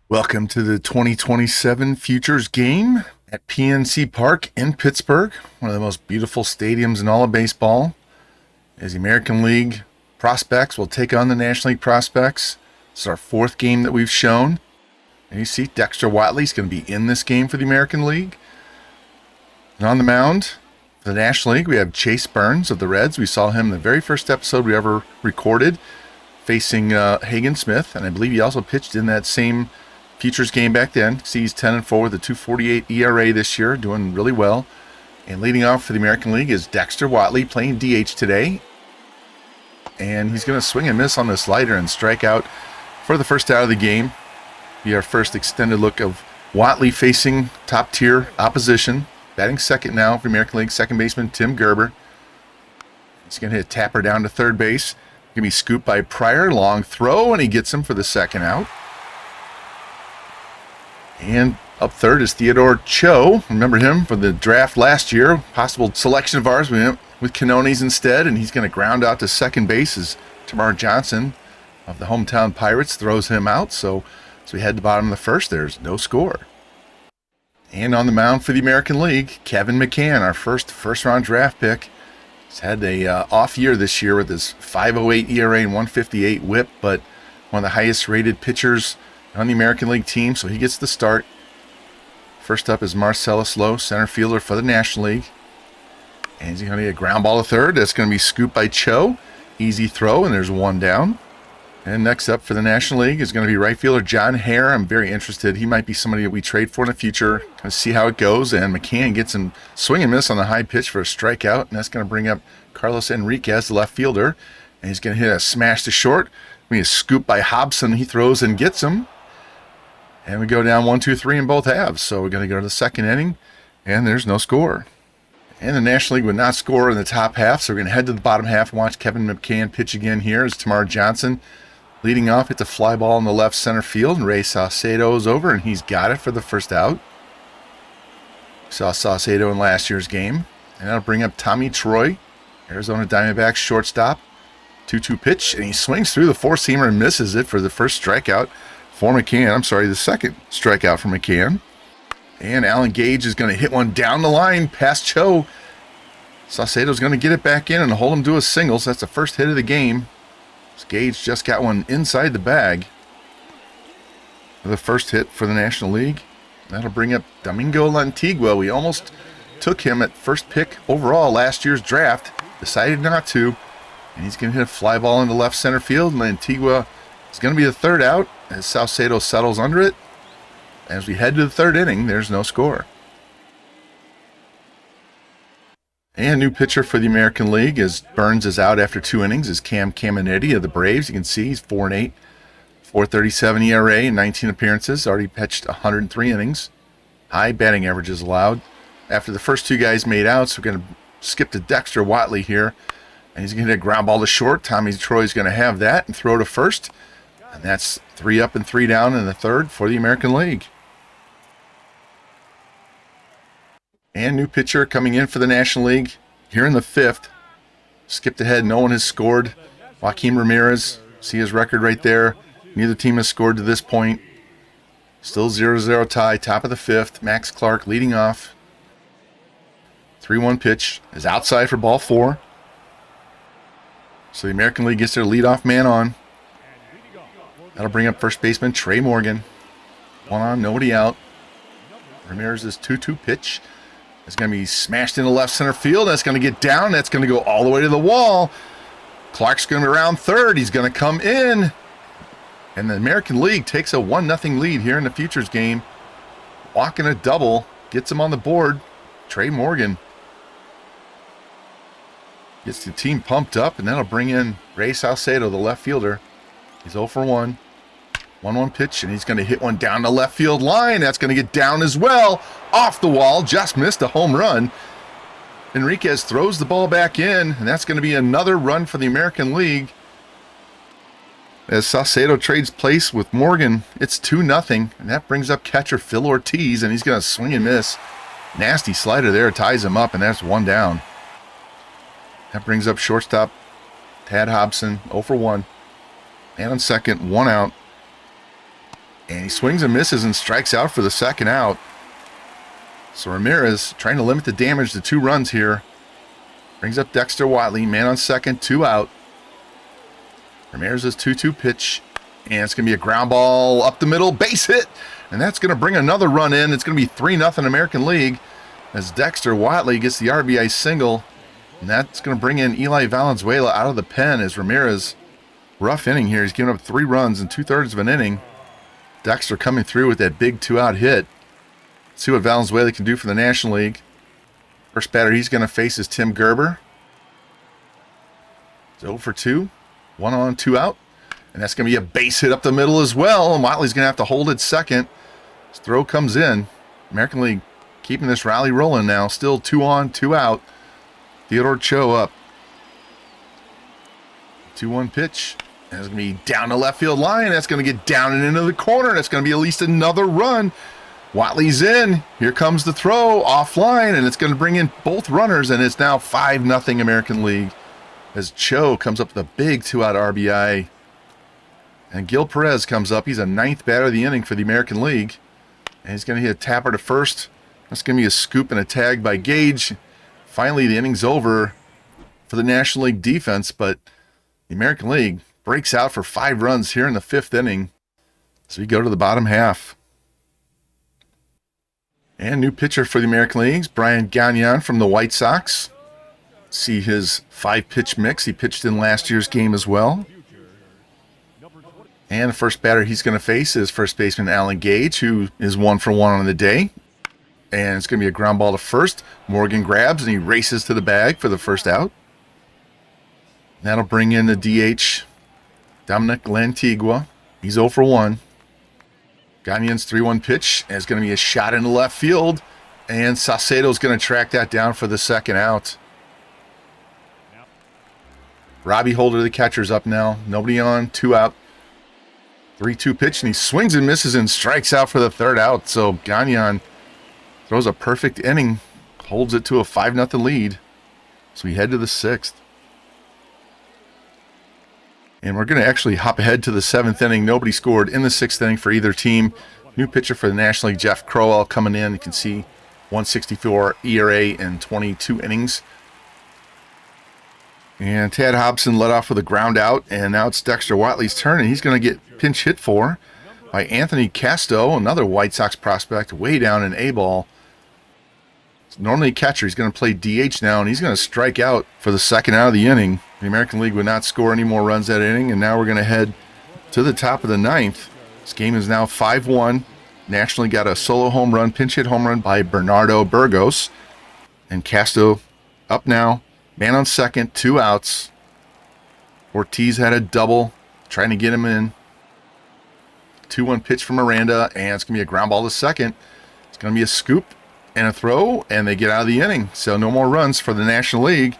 Welcome to the 2027 Futures Game at PNC Park in Pittsburgh, one of the most beautiful stadiums in all of baseball. As the American League prospects will take on the National League prospects. This is our fourth game that we've shown. And you see Dexter Watley's going to be in this game for the American League. And on the mound for the National League, we have Chase Burns of the Reds. We saw him in the very first episode we ever recorded, facing Hagen Smith. And I believe he also pitched in that same Futures game back then. See, he's 10-4 with a 2.48 ERA this year, doing really well. And leading off for the American League is Dexter Watley, playing DH today. And he's going to swing and miss on the slider and strike out for the first out of the game. Be our first extended look of Watley facing top-tier opposition. Batting second now for the American League, second baseman Tim Gerber. He's going to hit a tapper down to third base. Going to be scooped by Pryor, long throw, and he gets him for the second out. And up third is Theodore Cho. Remember him from the draft last year. Possible selection of ours. We went with Quinones instead, and he's going to ground out to second base as Tamar Johnson of the hometown Pirates throws him out. So as we head to the bottom of the first, there's no score. And on the mound for the American League, Kevin McCann, our first-round draft pick. He's had a off year this year with his 5.08 ERA and 158 WHIP, but one of the highest-rated pitchers on the American League team, so he gets the start. First up is Marcellus Lowe, center fielder for the National League. And he's going to get a ground ball to third. That's going to be scooped by Cho. Easy throw, and there's one down. And next up for the National League is going to be right fielder John Hare. I'm very interested. He might be somebody that we trade for in the future. Let's see how it goes. And McCann gets him swing and miss on the high pitch for a strikeout. And that's going to bring up Carlos Enriquez, the left fielder. And he's going to hit a smash to short. He is scooped by Hobson. He throws and gets him. And we go down 1-2-3 in both halves. So we're going to go to the second inning, and there's no score. And the National League would not score in the top half, so we're going to head to the bottom half and watch Kevin McCann pitch again here as Tamar Johnson leading off. Hits a fly ball in the left center field, and Ray Saucedo is over, and he's got it for the first out. We saw Saucedo in last year's game. And that'll bring up Tommy Troy, Arizona Diamondbacks shortstop. 2-2 pitch, and he swings through the four-seamer and misses it for the first strikeout for McCann. I'm sorry, the second strikeout for McCann. And Alan Gage is going to hit one down the line past Cho. Saucedo's going to get it back in and hold him to a single. So that's the first hit of the game. Gage just got one inside the bag. The first hit for the National League. That'll bring up Domingo Lantigua. We almost took him at first pick overall last year's draft. Decided not to. And he's going to hit a fly ball into left center field. And Lantigua is going to be the third out as Saucedo settles under it. As we head to the third inning, there's no score. And new pitcher for the American League as Burns is out after 2 innings is Cam Caminetti of the Braves. You can see he's 4-8, 4.37 ERA in 19 appearances. Already pitched 103 innings. High batting averages allowed. After the first two guys made out, so we're going to skip to Dexter Watley here. And he's going to hit a ground ball to short. Tommy Troy's going to have that and throw to first. And that's 3 up and 3 down in the third for the American League. And new pitcher coming in for the National League here in the fifth. Skipped ahead. No one has scored. Joaquin Ramirez. See his record right there. Neither team has scored to this point. Still 0-0 tie. Top of the fifth. Max Clark leading off. 3-1 pitch is outside for ball 4. So the American League gets their leadoff man on. That'll bring up first baseman Trey Morgan. 1 on, nobody out. Ramirez's 2-2 pitch is going to be smashed into left center field. That's going to get down. That's going to go all the way to the wall. Clark's going to be around third. He's going to come in. And the American League takes a 1-0 lead here in the Futures game. Walking a double. Gets him on the board. Trey Morgan gets the team pumped up, and that'll bring in Ray Saucedo, the left fielder. He's 0 for 1. 1-1 pitch, and he's going to hit one down the left field line. That's going to get down as well. Off the wall, just missed a home run. Enriquez throws the ball back in, and that's going to be another run for the American League. As Saucedo trades place with Morgan, it's 2-0, and that brings up catcher Phil Ortiz, and he's going to swing and miss. Nasty slider there, ties him up, and that's 1 down. That brings up shortstop Tad Hobson, 0 for 1. And on second, 1 out. And he swings and misses and strikes out for the second out. So Ramirez trying to limit the damage to 2 runs here. Brings up Dexter Watley, man on second, 2 out. Ramirez's 2-2 pitch. And it's going to be a ground ball up the middle, base hit. And that's going to bring another run in. It's going to be 3-0 American League as Dexter Watley gets the RBI single. And that's going to bring in Eli Valenzuela out of the pen as Ramirez, rough inning here. He's given up 3 runs in 2/3 of an inning. Dexter coming through with that big 2-out hit. Let's see what Valenzuela can do for the National League. First batter he's going to face is Tim Gerber. It's 0 for 2. 1 on, 2 out. And that's going to be a base hit up the middle as well. And Watley's going to have to hold it second. His throw comes in. American League keeping this rally rolling now. Still 2 on, 2 out. Theodore Cho up. 2-1 pitch. And it's going to be down the left field line. That's going to get down and into the corner. That's going to be at least another run. Watley's in. Here comes the throw offline. And it's going to bring in both runners. And it's now 5-0 American League as Cho comes up with a big 2-out RBI. And Gil Perez comes up. He's a 9th batter of the inning for the American League. And he's going to hit a tapper to first. That's going to be a scoop and a tag by Gage. Finally, the inning's over for the National League defense. But the American League breaks out for 5 runs here in the 5th inning. So we go to the bottom half. And new pitcher for the American Leagues, Brian Gagnon from the White Sox. See his 5-pitch mix. He pitched in last year's game as well. And the first batter he's going to face is first baseman Alan Gage, who is 1 for 1 on the day. And it's going to be a ground ball to first. Morgan grabs and he races to the bag for the first out. That'll bring in the DH, Dominic Lantigua. He's 0 for 1. Gagnon's 3-1 pitch is going to be a shot into left field. And Saucedo's going to track that down for the second out. Robbie Holder, the catcher's up now. Nobody on, 2 out. 3-2 pitch, and he swings and misses and strikes out for the 3rd out. So Gagnon throws a perfect inning, holds it to a 5-0 lead. So we head to the 6th. And we're going to actually hop ahead to the 7th inning. Nobody scored in the 6th inning for either team. New pitcher for the National League, Jeff Crowell, coming in. You can see 1.64 ERA in 22 innings. And Tad Hobson led off with a ground out, and now it's Dexter Watley's turn, and he's going to get pinch hit for by Anthony Casto, another White Sox prospect, way down in A-ball. Normally catcher, he's going to play DH now, and he's going to strike out for the 2nd out of the inning. The American League would not score any more runs that inning, and now we're going to head to the top of the 9th. This game is now 5-1. National League got a solo home run, pinch hit home run by Bernardo Burgos. And Casto up now. Man on second, 2 outs. Ortiz had a double, trying to get him in. 2-1 pitch from Miranda, and it's going to be a ground ball to second. It's going to be a scoop and a throw, and they get out of the inning. So no more runs for the National League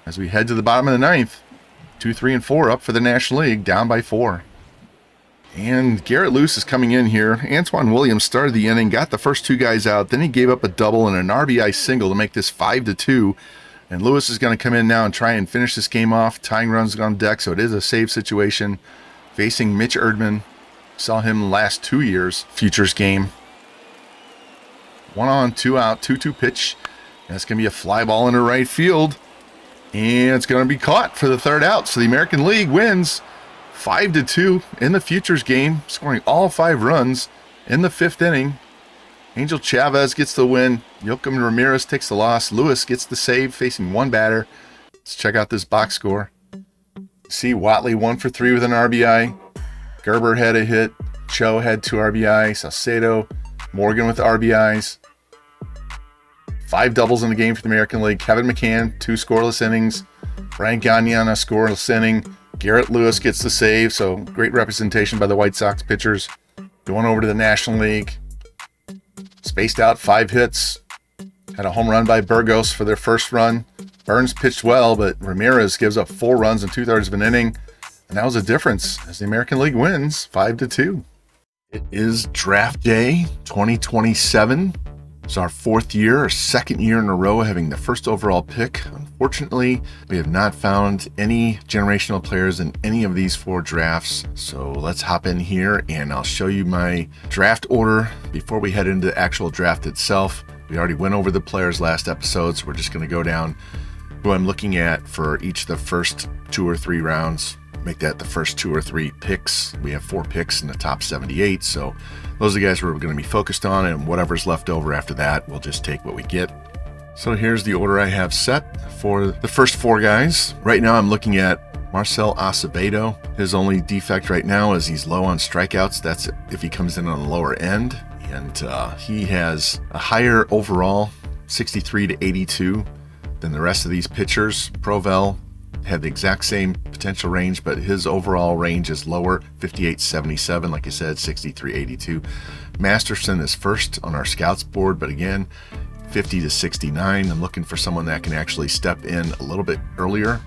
as we head to the bottom of the 9th. 2, 3, and 4 up for the National League, down by 4. And Garrett Lewis is coming in here. Antoine Williams started the inning, got the first 2 guys out. Then he gave up a double and an RBI single to make this 5-2. And Lewis is going to come in now and try and finish this game off. Tying runs on deck, so it is a save situation. Facing Mitch Erdman. Saw him last 2 years. Futures Game. 1 on, 2 out, 2-2 pitch. And it's going to be a fly ball into right field. And it's going to be caught for the 3rd out. So the American League wins 5-2 in the Futures Game, scoring all 5 runs in the 5th inning. Angel Chavez gets the win. Joakim Ramirez takes the loss. Lewis gets the save, facing 1 batter. Let's check out this box score. See Watley 1 for 3 with an RBI. Gerber had a hit. Cho had 2 RBI. Saucedo, Morgan with RBIs. 5 doubles in the game for the American League. Kevin McCann, 2 scoreless innings. Brian Gagnon, a scoreless inning. Garrett Lewis gets the save, so great representation by the White Sox pitchers. Going over to the National League. Spaced out 5 hits. Had a home run by Burgos for their first run. Burns pitched well, but Ramirez gives up 4 runs in 2/3 of an inning. And that was a difference as the American League wins 5-2. It is draft day 2027. It's our fourth year, or second year in a row, having the first overall pick. Unfortunately, we have not found any generational players in any of these 4 drafts. So let's hop in here and I'll show you my draft order before we head into the actual draft itself. We already went over the players last episode, so we're just going to go down who I'm looking at for each of the first 2 or 3 rounds. Make that the first 2 or 3 picks. We have 4 picks in the top 78, so those are the guys we're going to be focused on, and whatever's left over after that, we'll just take what we get. So here's the order I have set for the first 4 guys. Right now I'm looking at Marcell Acevedo. His only defect right now is he's low on strikeouts. That's if he comes in on the lower end, and he has a higher overall, 63 to 82, than the rest of these pitchers. Provel had the exact same potential range, but his overall range is lower, 58-77, like I said, 63-82. Masterson is first on our scouts board, but again, 50 to 69. I'm looking for someone that can actually step in a little bit earlier.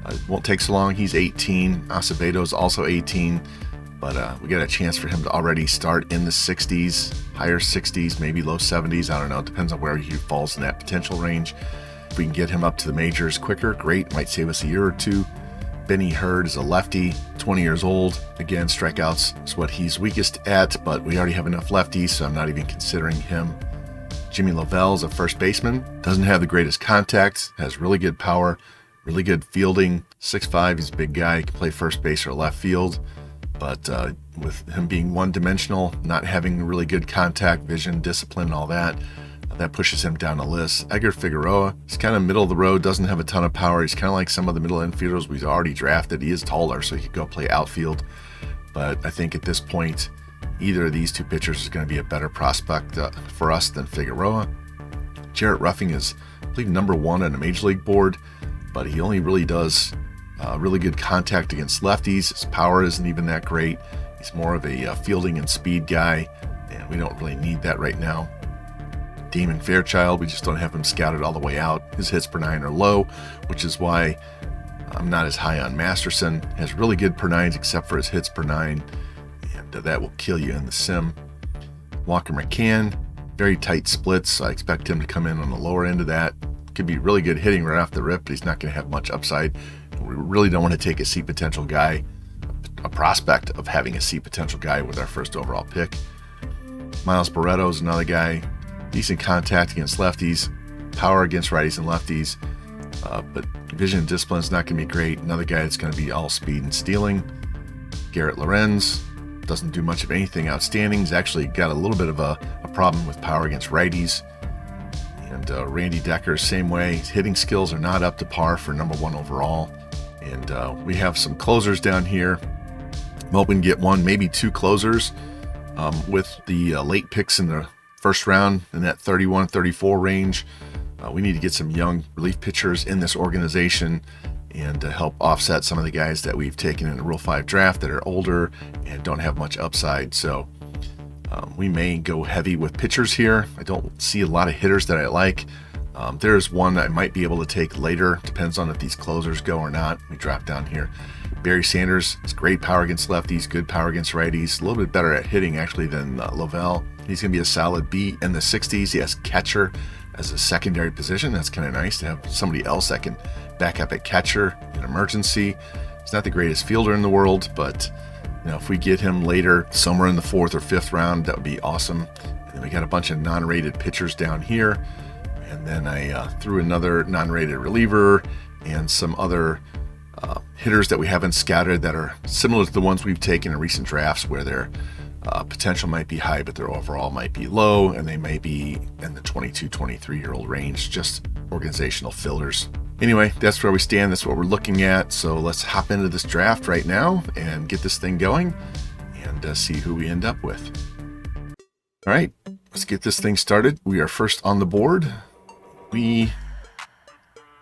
It won't take so long. He's 18. Acevedo's also 18, but we got a chance for him to already start in the 60s, higher 60s, maybe low 70s. I don't know. It depends on where he falls in that potential range. If we can get him up to the majors quicker, great. Might save us a year or 2. Benny Hurd is a lefty, 20 years old. Again, strikeouts is what he's weakest at, but we already have enough lefties, so I'm not even considering him. Jimmy Lovell is a first baseman. Doesn't have the greatest contact, has really good power, really good fielding. 6'5", he's a big guy. He can play first base or left field, but with him being one-dimensional, not having really good contact, vision, discipline, all that, that pushes him down the list. Edgar Figueroa is kind of middle of the road, doesn't have a ton of power. He's kind of like some of the middle infielders we've already drafted. He is taller, so he could go play outfield. But I think at this point, either of these 2 pitchers is going to be a better prospect for us than Figueroa. Jarrett Ruffing is, I believe, number 1 on a major league board, but he only really does really good contact against lefties. His power isn't even that great. He's more of a fielding and speed guy, and we don't really need that right now. Damon Fairchild, we just don't have him scouted all the way out. His hits per 9 are low, which is why I'm not as high on Masterson. Has really good per 9s except for his hits per 9, and that will kill you in the sim. Walker McCann, very tight splits, so I expect him to come in on the lower end of that. Could be really good hitting right off the rip, but he's not going to have much upside. We really don't want to take a C potential guy, a prospect of having a C potential guy with our first overall pick. Miles Barreto is another guy. Decent contact against lefties, power against righties and lefties, but vision and discipline is not going to be great. Another guy that's going to be all speed and stealing. Garrett Lorenz doesn't do much of anything outstanding. He's actually got a little bit of a problem with power against righties. And Randy Decker, same way. His hitting skills are not up to par for number 1 overall. And we have some closers down here. I'm hoping to get 1, maybe 2 closers with the late picks in the first round in that 31-34 range. We need to get some young relief pitchers in this organization and to help offset some of the guys that we've taken in the Rule 5 draft that are older and don't have much upside. So we may go heavy with pitchers here. I don't see a lot of hitters that I like. There's one I might be able to take later. Depends on if these closers go or not. We drop down here. Barry Sanders has great power against lefties, good power against righties, a little bit better at hitting actually than Lovell. He's going to be a solid B in the 60s. He has catcher as a secondary position. That's kind of nice to have somebody else that can back up at catcher in emergency. He's not the greatest fielder in the world, but if we get him later, somewhere in the 4th or 5th round, that would be awesome. And then we got a bunch of non-rated pitchers down here. And then I threw another non-rated reliever and some other hitters that we haven't scouted that are similar to the ones we've taken in recent drafts, where their potential might be high, but their overall might be low, and they may be in the 22, 23-year-old range, just organizational fillers. Anyway, that's where we stand. That's what we're looking at. So let's hop into this draft right now and get this thing going and see who we end up with. All right, let's get this thing started. We are first on the board. We,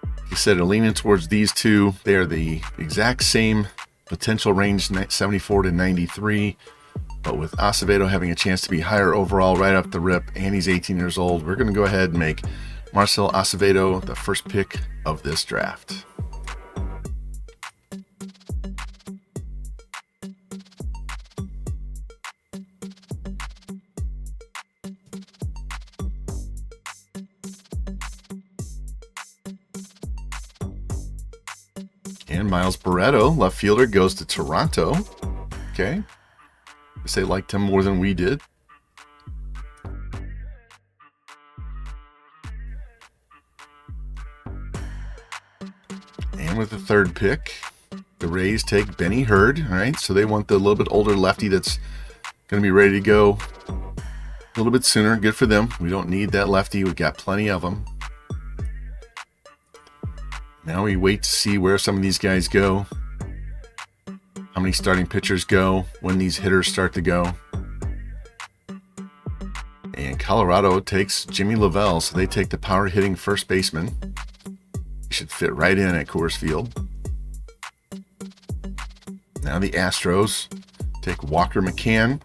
like I said, are leaning towards these 2. They are the exact same potential range, 74 to 93. But with Acevedo having a chance to be higher overall right off the rip, and he's 18 years old, we're going to go ahead and make Marcell Acevedo the first pick of this draft. And Miles Barreto, left fielder, goes to Toronto. Okay. I guess they liked him more than we did. And with the third pick, the Rays take Benny Hurd. All right, so they want the little bit older lefty that's going to be ready to go a little bit sooner. Good for them. We don't need that lefty. We've got plenty of them. Now we wait to see where some of these guys go, how many starting pitchers go, when these hitters start to go. And Colorado takes Jimmy Lavelle, so they take the power hitting first baseman. He should fit right in at Coors Field. Now the Astros take Walker McCann,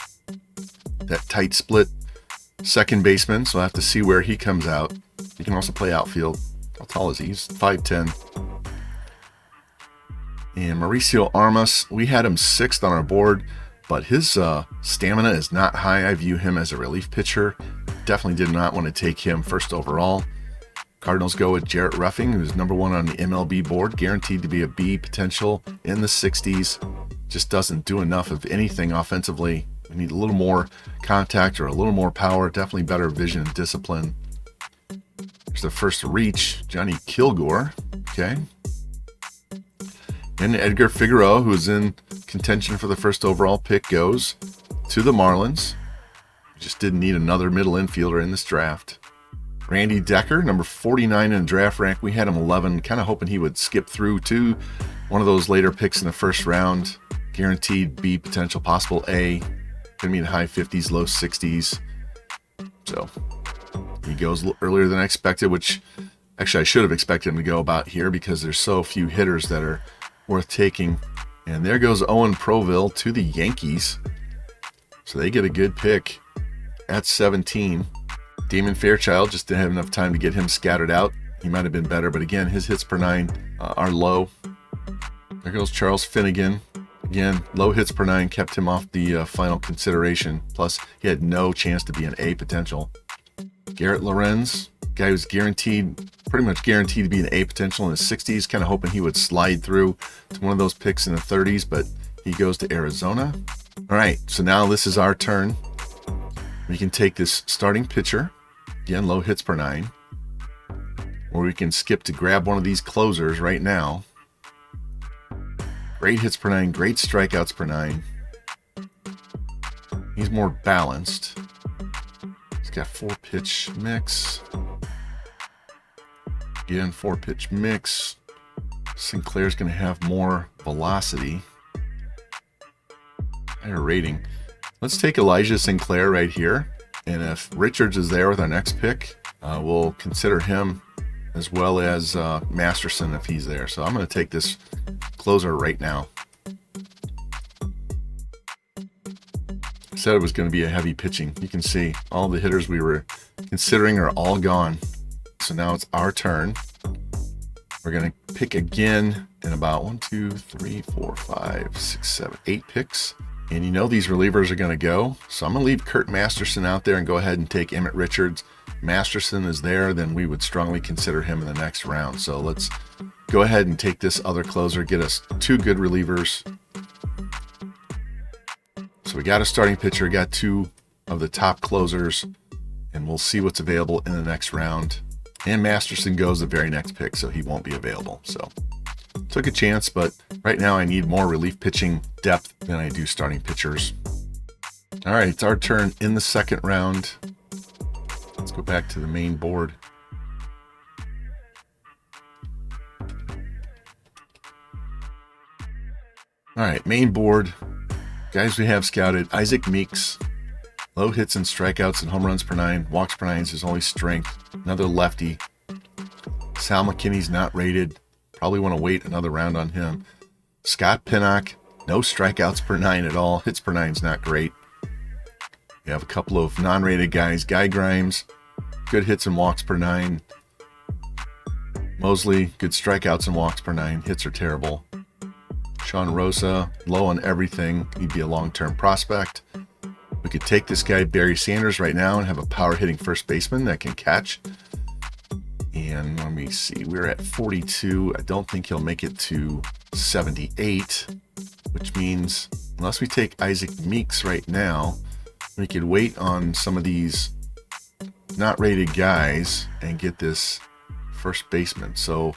that tight split second baseman, so I'll have to see where he comes out. He can also play outfield. How tall is he? He's 5'10". And Mauricio Armas, we had him 6th on our board, but his stamina is not high. I view him as a relief pitcher. Definitely did not want to take him first overall. Cardinals go with Jarrett Ruffing, who's number 1 on the MLB board, guaranteed to be a B potential in the 60s. Just doesn't do enough of anything offensively. We need a little more contact or a little more power, definitely better vision and discipline. There's the first reach, Johnny Kilgore. Okay. And Edgar Figueroa, who's in contention for the first overall pick, goes to the Marlins. We just didn't need another middle infielder in this draft. Randy Decker, number 49 in the draft rank. We had him 11, kind of hoping he would skip through to one of those later picks in the first round. Guaranteed B potential, possible A. Going to be in the high 50s, low 60s. So he goes a little earlier than I expected, which actually I should have expected him to go about here because there's so few hitters that are worth taking. And there goes Owen Proville to the Yankees. So they get a good pick at 17. Damon Fairchild, just didn't have enough time to get him scattered out. He might have been better, but again, his hits per 9 are low. There goes Charles Finnegan. Again, low hits per 9 kept him off the final consideration. Plus, he had no chance to be an A potential. Garrett Lorenz, guy who's pretty much guaranteed to be an A potential in the 60s. Kind of hoping he would slide through to one of those picks in the 30s, but he goes to Arizona. All right, so now this is our turn. We can take this starting pitcher, again, low hits per 9, or we can skip to grab one of these closers right now. Great hits per 9, great strikeouts per 9. He's more balanced. He's got 4-pitch mix. Again, 4-pitch mix. Sinclair's going to have more velocity. Higher rating. Let's take Elijah Sinclair right here. And if Richards is there with our next pick, we'll consider him as well as Masterson if he's there. So I'm going to take this closer right now. Said it was going to be a heavy pitching. You can see all the hitters we were considering are all gone. So now it's our turn. We're going to pick again in about 1, 2, 3, 4, 5, 6, 7, 8 picks. And you know these relievers are going to go. So I'm going to leave Kurt Masterson out there and go ahead and take Emmett Richards. Masterson is there, then we would strongly consider him in the next round. So let's go ahead and take this other closer, get us 2 good relievers. So we got a starting pitcher, got 2 of the top closers, and we'll see what's available in the next round. And Masterson goes the very next pick, so he won't be available. So took a chance, but right now I need more relief pitching depth than I do starting pitchers. All right, it's our turn in the second round. Let's go back to the main board. All right, main board. Guys we have scouted: Isaac Meeks, low hits and strikeouts and home runs per 9. Walks per 9 is his only strength. Another lefty. Sal McKinney's not rated. Probably want to wait another round on him. Scott Pinnock, no strikeouts per 9 at all. Hits per 9 is not great. We have a couple of non-rated guys. Guy Grimes, good hits and walks per 9. Mosley, good strikeouts and walks per 9. Hits are terrible. Sean Rosa, low on everything. He'd be a long-term prospect. We could take this guy, Barry Sanders, right now and have a power-hitting first baseman that can catch. And let me see, we're at 42. I don't think he'll make it to 78, which means unless we take Isaac Meeks right now, we could wait on some of these not rated guys and get this first baseman. So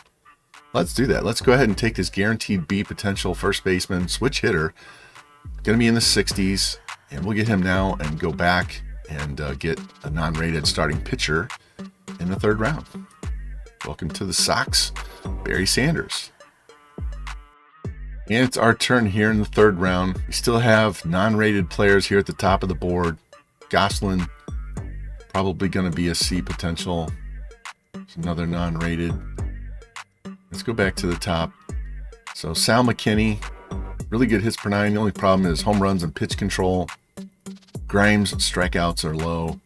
let's do that. Let's go ahead and take this guaranteed B potential first baseman, switch hitter, going to be in the 60s, and we'll get him now and go back and get a non-rated starting pitcher in the 3rd round. Welcome to the Sox, Barry Sanders. And it's our turn here in the 3rd round. We still have non-rated players here at the top of the board. Gosselin, probably going to be a C potential. It's another non-rated. Let's go back to the top. So Sal McKinney, really good hits per 9. The only problem is home runs and pitch control. Grimes' strikeouts are low.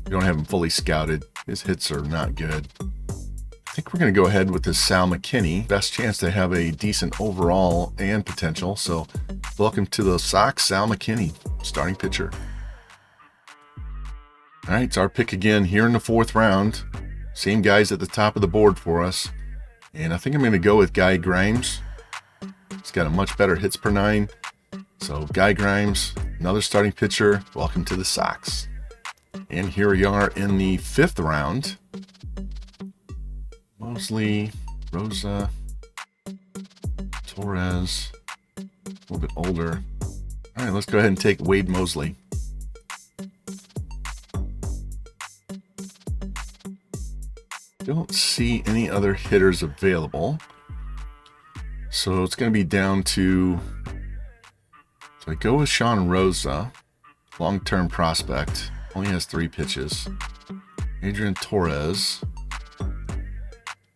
We don't have him fully scouted. His hits are not good. I think we're going to go ahead with this Sal McKinney. Best chance to have a decent overall and potential. So welcome to the Sox, Sal McKinney, starting pitcher. All right, it's our pick again here in the 4th round. Same guys at the top of the board for us. And I think I'm going to go with Guy Grimes. He's got a much better hits per 9. So Guy Grimes, another starting pitcher. Welcome to the Sox. And here we are in the 5th round. Mosley, Rosa, Torres, a little bit older. All right, let's go ahead and take Wade Mosley. Don't see any other hitters available. So it's going to be down to, so I go with Sean Rosa, long-term prospect, only has 3 pitches. Adrian Torres,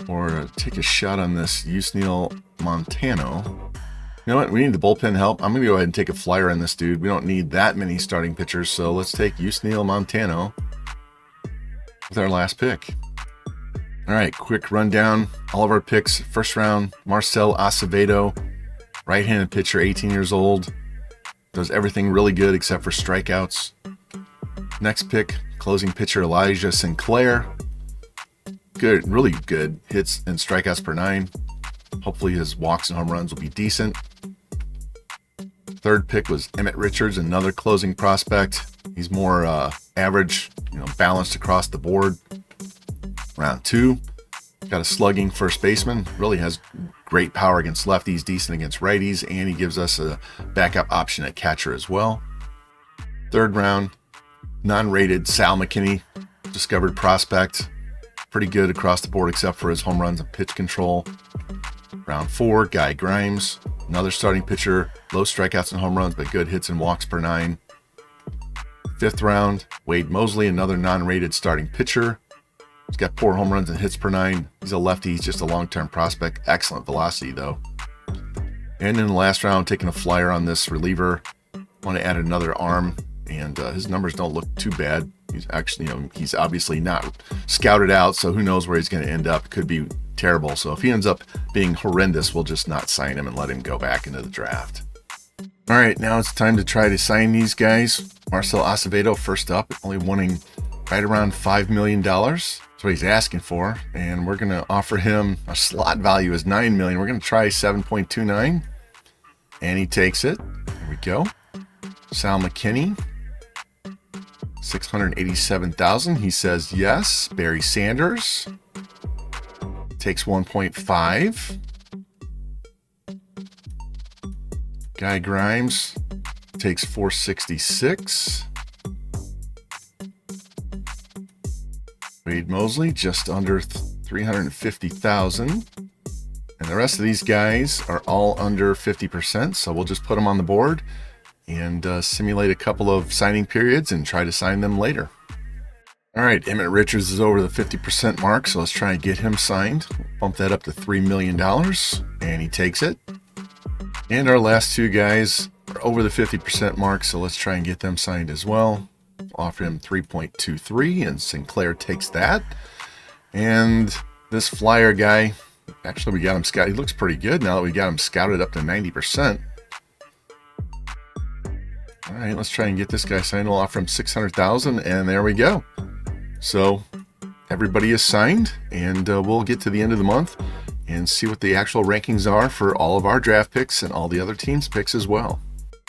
or take a shot on this Yusniel Montano. You know what? We need the bullpen help. I'm going to go ahead and take a flyer on this dude. We don't need that many starting pitchers, so let's take Yusniel Montano with our last pick. All right, quick rundown. All of our picks. 1st round, Marcel Acevedo, right-handed pitcher, 18 years old. Does everything really good except for strikeouts. Next pick, closing pitcher Elijah Sinclair. Good, really good hits and strikeouts per 9. Hopefully his walks and home runs will be decent. 3rd pick was Emmett Richards, another closing prospect. He's more average, balanced across the board. Round 2, got a slugging first baseman. Really has great power against lefties, decent against righties, and he gives us a backup option at catcher as well. 3rd round, non-rated Sal McKinney, discovered prospect. Pretty good across the board except for his home runs and pitch control. Round 4, Guy Grimes, another starting pitcher, low strikeouts and home runs, but good hits and walks per 9. 5th round, Wade Mosley, another non-rated starting pitcher. He's got poor home runs and hits per 9. He's a lefty. He's just a long-term prospect. Excellent velocity, though. And in the last round, taking a flyer on this reliever. Want to add another arm, and his numbers don't look too bad. He's actually, he's obviously not scouted out, so who knows where he's going to end up. Could be terrible. So if he ends up being horrendous, we'll just not sign him and let him go back into the draft. All right, now it's time to try to sign these guys. Marcel Acevedo first up, only wanting right around $5 million. That's what he's asking for, and we're going to offer him, our slot value is $9 million. We're going to try 7.29, and he takes it. There we go. Sal McKinney, $687,000. He says yes. Barry Sanders takes 1.5. Guy Grimes takes 466. Wade Mosley, just under 350,000. And the rest of these guys are all under 50%, so we'll just put them on the board and simulate a couple of signing periods and try to sign them later. All right, Emmett Richards is over the 50% mark, so let's try and get him signed. Bump that up to $3 million, and he takes it. And our last 2 guys are over the 50% mark, so let's try and get them signed as well. Offer him 3.23, and Sinclair takes that. And this flyer guy, actually we got him scouted. He looks pretty good now that we got him scouted up to 90%. All right, let's try and get this guy signed. We'll offer him $600,000, and there we go. So everybody is signed, and we'll get to the end of the month and see what the actual rankings are for all of our draft picks and all the other teams' picks as well.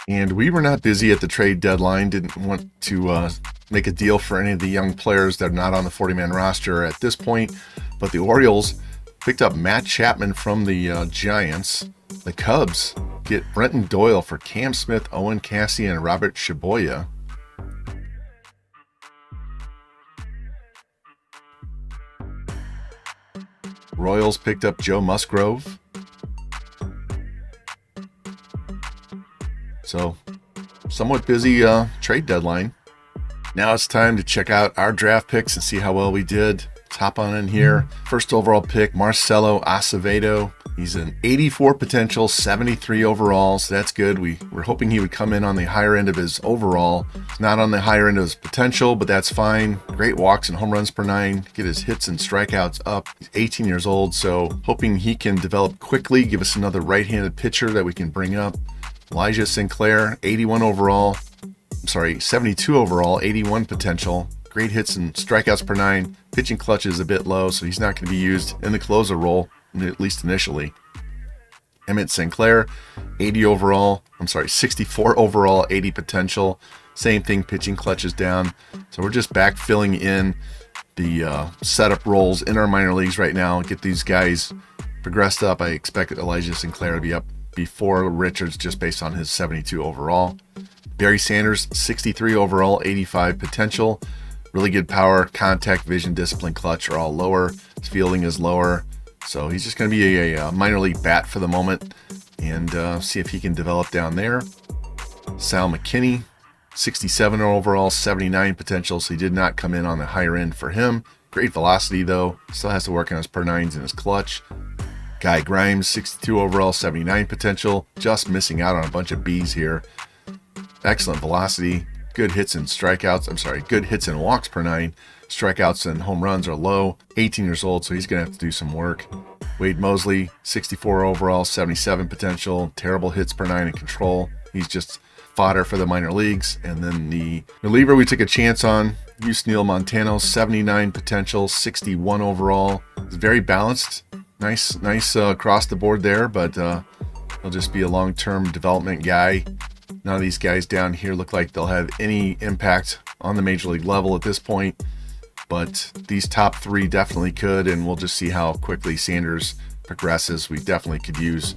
And we were not busy at the trade deadline, didn't want to make a deal for any of the young players that are not on the 40-man roster at this point, but the Orioles picked up Matt Chapman from the Giants. The Cubs get Brenton Doyle for Cam Smith, Owen Cassidy, and Robert Shibuya. Royals picked up Joe Musgrove. So, somewhat busy trade deadline. Now it's time to check out our draft picks and see how well we did. Let's hop on in here. First overall pick, Marcelo Acevedo. He's an 84 potential, 73 overall, so that's good. We were hoping he would come in on the higher end of his overall. It's not on the higher end of his potential, but that's fine. Great walks and home runs per 9. Get his hits and strikeouts up. He's 18 years old, so hoping he can develop quickly, give us another right-handed pitcher that we can bring up. Elijah Sinclair, 81 overall. 72 overall, 81 potential. Great hits and strikeouts per 9. Pitching clutch is a bit low, so he's not going to be used in the closer role, at least initially. Emmett Sinclair, 64 overall, 80 potential. Same thing, pitching clutch is down. So we're just back filling in the setup roles in our minor leagues right now. Get these guys progressed up. I expect Elijah Sinclair to be up before Richards just based on his 72 overall. Barry Sanders, 63 overall, 85 potential. Really good power, contact, vision, discipline, clutch are all lower. His fielding is lower. So he's just going to be a minor league bat for the moment and see if he can develop down there. Sal McKinney, 67 overall, 79 potential. So he did not come in on the higher end for him. Great velocity though. Still has to work on his per 9s and his clutch. Guy Grimes, 62 overall, 79 potential. Just missing out on a bunch of Bs here. Excellent velocity. Good hits and strikeouts. Good hits and walks per 9. Strikeouts and home runs are low. 18 years old, so he's going to have to do some work. Wade Mosley, 64 overall, 77 potential. Terrible hits per 9 and control. He's just fodder for the minor leagues. And then the reliever we took a chance on, Yusniel Montano, 79 potential, 61 overall. It's very balanced. Nice across the board there, but he'll just be a long-term development guy. None of these guys down here look like they'll have any impact on the major league level at this point, but these top 3 definitely could, and we'll just see how quickly Sanders progresses. We definitely could use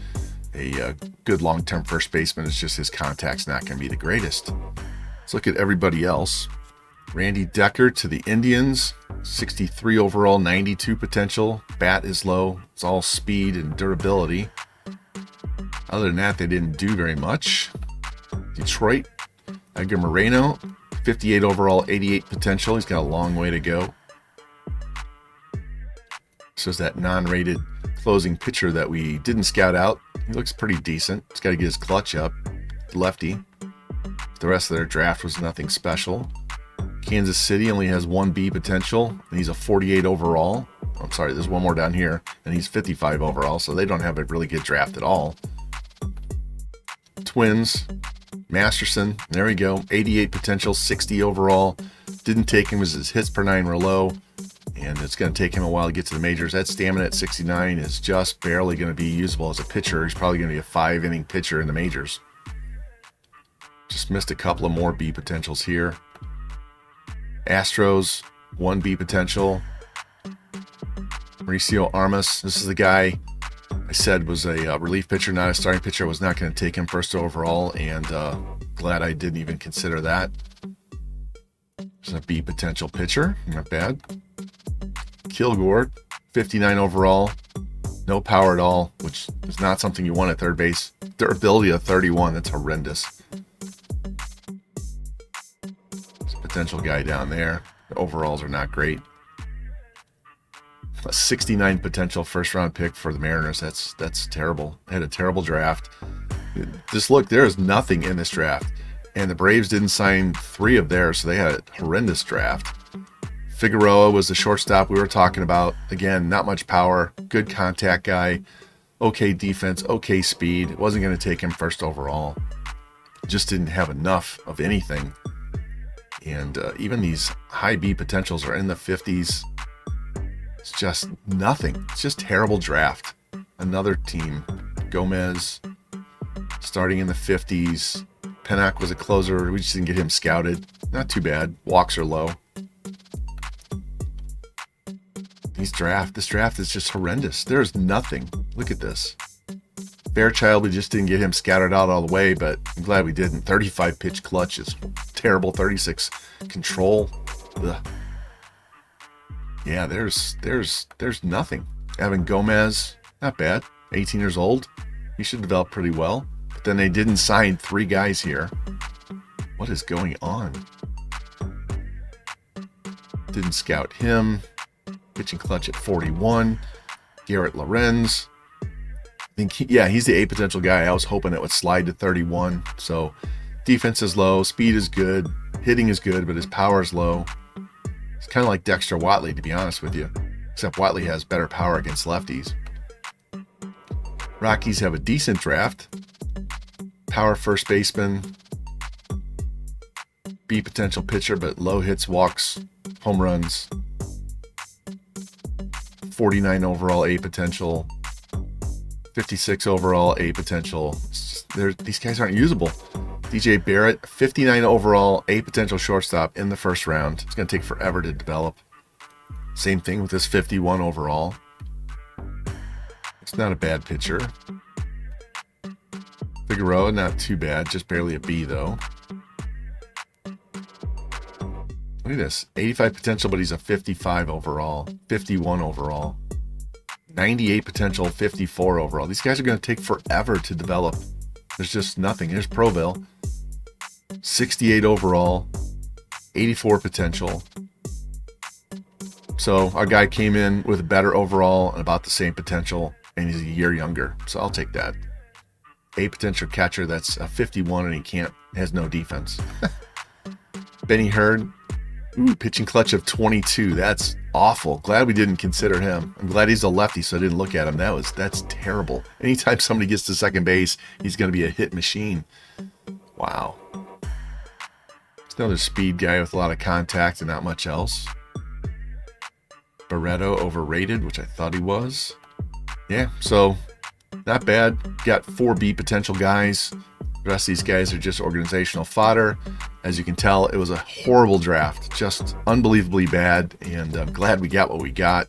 a good long-term first baseman. It's just his contact's not going to be the greatest. Let's look at everybody else. Randy Decker to the Indians, 63 overall, 92 potential. Bat is low. It's all speed and durability. Other than that, they didn't do very much. Detroit, Edgar Moreno, 58 overall, 88 potential. He's got a long way to go. This is that non-rated closing pitcher that we didn't scout out. He looks pretty decent. He's got to get his clutch up. Lefty. The rest of their draft was nothing special. Kansas City only has 1B potential, and he's a 48 overall. There's one more down here, and he's 55 overall, so they don't have a really good draft at all. Twins, Masterson, there we go, 88 potential, 60 overall. Didn't take him as his hits per 9 were low, and it's going to take him a while to get to the majors. That stamina at 69 is just barely going to be usable as a pitcher. He's probably going to be a 5-inning pitcher in the majors. Just missed a couple of more B potentials here. Astros, 1B potential. Mauricio Armas, this is the guy I said was a relief pitcher, not a starting pitcher. I was not going to take him first overall, and glad I didn't even consider that. There's a B potential pitcher, not bad. Kilgore, 59 overall, no power at all, which is not something you want at third base. Durability of 31, that's horrendous. There's a potential guy down there. The overalls are not great. A 69 potential first round pick for the Mariners. That's terrible. They had a terrible draft. Just look, there is nothing in this draft. And the Braves didn't sign 3 of theirs, so they had a horrendous draft. Figueroa was the shortstop we were talking about. Again, not much power, good contact guy, okay defense, okay speed. Wasn't going to take him first overall. Just didn't have enough of anything. And even these high B potentials are in the 50s. It's just nothing. It's just terrible draft. Another team. Gomez, starting in the 50s. Pennock was a closer. We just didn't get him scouted. Not too bad. Walks are low. This draft is just horrendous. There's nothing. Look at this. Fairchild, we just didn't get him scouted out all the way, but I'm glad we didn't. 35 pitch clutch is terrible. 36 control. Ugh. Yeah, there's nothing. Evan Gomez, not bad. 18 years old. He should develop pretty well. But then they didn't sign 3 guys here. What is going on? Didn't scout him. Pitching clutch at 41. Garrett Lorenz. I think he's the A potential guy. I was hoping it would slide to 31. So defense is low, speed is good, hitting is good, but his power is low. It's kind of like Dexter Watley, to be honest with you, except Watley has better power against lefties. Rockies have a decent draft. Power first baseman, B potential pitcher, but low hits, walks, home runs. 49 overall A potential. 56 overall A potential. These guys aren't usable. DJ Barrett, 59 overall A potential shortstop in the first round. It's going to take forever to develop. Same thing with this 51 overall. It's not a bad pitcher. Figueroa, not too bad. Just barely a B, though. Look at this. 85 potential, but he's a 55 overall. 51 overall. 98 potential, 54 overall. These guys are going to take forever to develop. There's just nothing. Here's Proville. 68 overall. 84 potential. So our guy came in with a better overall and about the same potential, and he's a year younger. So I'll take that. A potential catcher that's a 51 and he has no defense. Benny Hurd. Ooh, pitching clutch of 22. That's awful. Glad we didn't consider him. I'm glad he's a lefty, so I didn't look at him. That's terrible. Anytime somebody gets to second base, he's going to be a hit machine. Wow. It's another speed guy with a lot of contact and not much else. Barreto, overrated, which I thought he was. Yeah, so not bad. Got 4 B potential guys. The rest of these guys are just organizational fodder. As you can tell, it was a horrible draft, just unbelievably bad, and I'm glad we got what we got.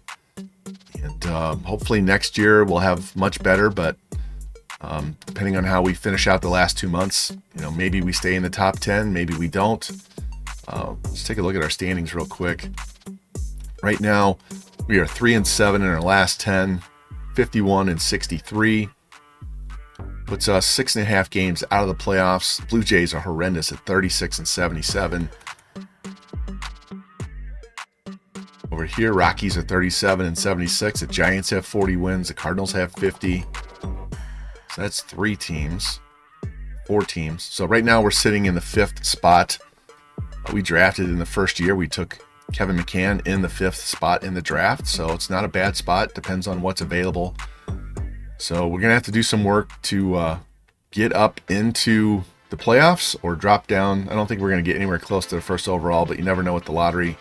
And hopefully next year we'll have much better, but depending on how we finish out the last 2 months, maybe we stay in the top 10, maybe we don't. Let's take a look at our standings real quick. Right now, we are 3-7 in our last 10, 51 and 63. Puts us 6.5 games out of the playoffs. Blue Jays are horrendous at 36 and 77. Over here, Rockies are 37 and 76. The Giants have 40 wins. The Cardinals have 50. So that's 4 teams. So right now we're sitting in the 5th spot. We drafted in the first year. We took Kevin McCann in the 5th spot in the draft. So it's not a bad spot. Depends on what's available. So we're going to have to do some work to get up into the playoffs or drop down. I don't think we're going to get anywhere close to the first overall, but you never know with the lottery.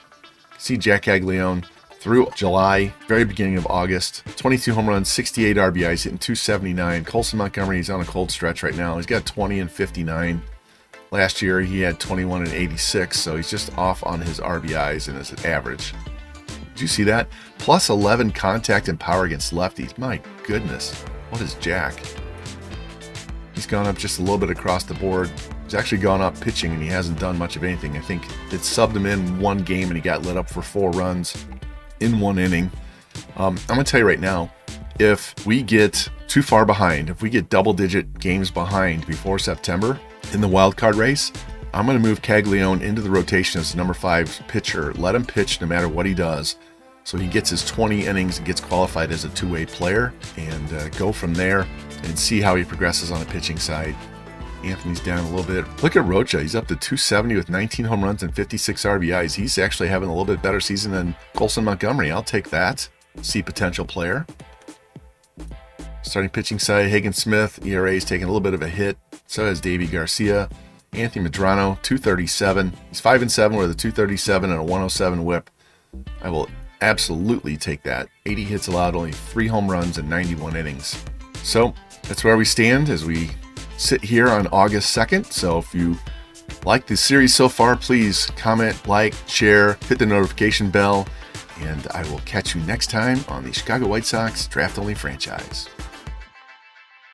See Jack Aguileone through July, very beginning of August. 22 home runs, 68 RBIs, hitting 279. Colson Montgomery, he's on a cold stretch right now. He's got 20 and 59. Last year, he had 21 and 86, so he's just off on his RBIs and his average. Did you see that? Plus 11 contact and power against lefties. My goodness. What is Jack? He's gone up just a little bit across the board. He's actually gone up pitching, and he hasn't done much of anything. I think it subbed him in one game, and he got lit up for 4 runs in 1 inning. I'm going to tell you right now, if we get too far behind, if we get double-digit games behind before September in the wild card race, I'm going to move Caglione into the rotation as number 5 pitcher. Let him pitch no matter what he does, so he gets his 20 innings and gets qualified as a 2-way player, and go from there and see how he progresses on the pitching side. Anthony's down a little bit. Look at Rocha. He's up to 270 with 19 home runs and 56 RBIs. He's actually having a little bit better season than Colson Montgomery. I'll take that. See potential player. Starting pitching side, Hagen Smith. ERA is taking a little bit of a hit. So has Davey Garcia. Anthony Medrano, 237. He's 5-7 with a 237 and a 107 whip. I will absolutely take that. 80 hits allowed, only 3 home runs and 91 innings. So that's where we stand as we sit here on August 2nd. So if you like the series so far, please comment, like, share, hit the notification bell, and I will catch you next time on the Chicago White Sox Draft Only franchise.